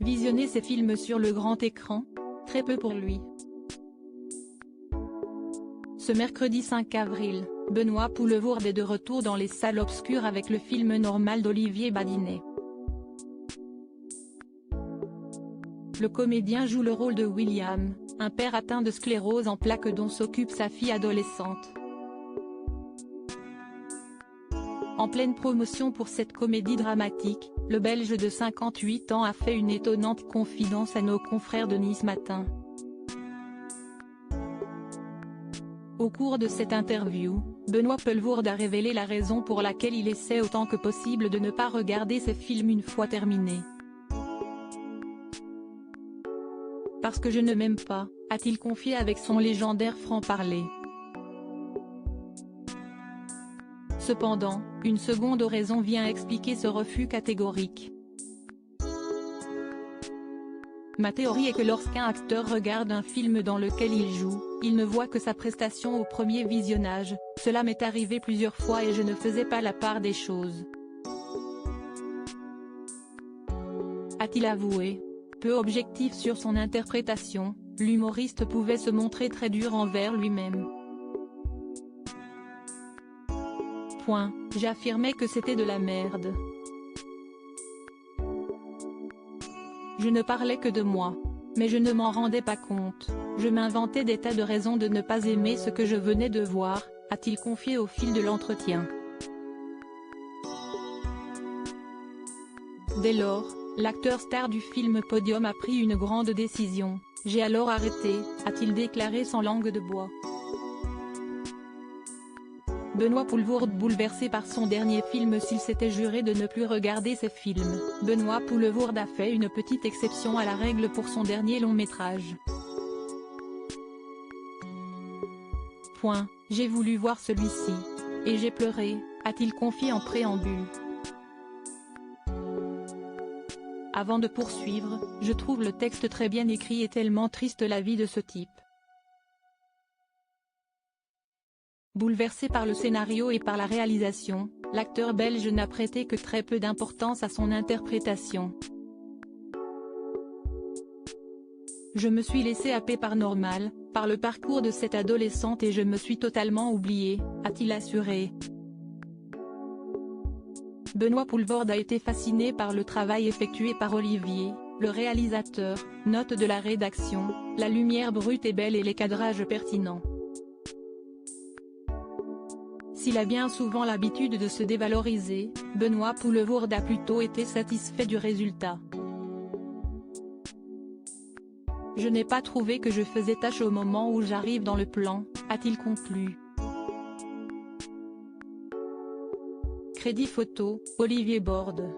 visionner ses films sur le grand écran? Très peu pour lui. Ce mercredi 5 avril, Benoît Poelvoorde est de retour dans les salles obscures avec le film Normal d'Olivier Badinet. Le comédien joue le rôle de William, un père atteint de sclérose en plaques dont s'occupe sa fille adolescente. En pleine promotion pour cette comédie dramatique, le Belge de 58 ans a fait une étonnante confidence à nos confrères de Nice Matin. Au cours de cette interview, Benoît Poelvoorde a révélé la raison pour laquelle il essaie autant que possible de ne pas regarder ses films une fois terminés. Parce que je ne m'aime pas, a-t-il confié avec son légendaire franc-parler. Cependant, une seconde raison vient expliquer ce refus catégorique. Ma théorie est que lorsqu'un acteur regarde un film dans lequel il joue, il ne voit que sa prestation au premier visionnage. Cela m'est arrivé plusieurs fois et je ne faisais pas la part des choses. A-t-il avoué. Peu objectif sur son interprétation, l'humoriste pouvait se montrer très dur envers lui-même. J'affirmais que c'était de la merde. Je ne parlais que de moi. Mais je ne m'en rendais pas compte, je m'inventais des tas de raisons de ne pas aimer ce que je venais de voir, a-t-il confié au fil de l'entretien. Dès lors, l'acteur star du film Podium a pris une grande décision. J'ai alors arrêté, a-t-il déclaré sans langue de bois. Benoît Poelvoorde bouleversé par son dernier film. S'il s'était juré de ne plus regarder ses films, Benoît Poelvoorde a fait une petite exception à la règle pour son dernier long métrage. J'ai voulu voir celui-ci. Et j'ai pleuré, a-t-il confié en préambule. Avant de poursuivre, je trouve le texte très bien écrit et tellement triste la vie de ce type. Bouleversé par le scénario et par la réalisation, l'acteur belge n'a prêté que très peu d'importance à son interprétation. Je me suis laissé happer par Normal, par le parcours de cette adolescente et je me suis totalement oublié, a-t-il assuré. Benoît Poelvoorde a été fasciné par le travail effectué par Olivier, le réalisateur, note de la rédaction, la lumière brute est belle et les cadrages pertinents. S'il a bien souvent l'habitude de se dévaloriser, Benoît Poelvoorde a plutôt été satisfait du résultat. Je n'ai pas trouvé que je faisais tâche au moment où j'arrive dans le plan, a-t-il conclu. Crédit photo, Olivier Borde.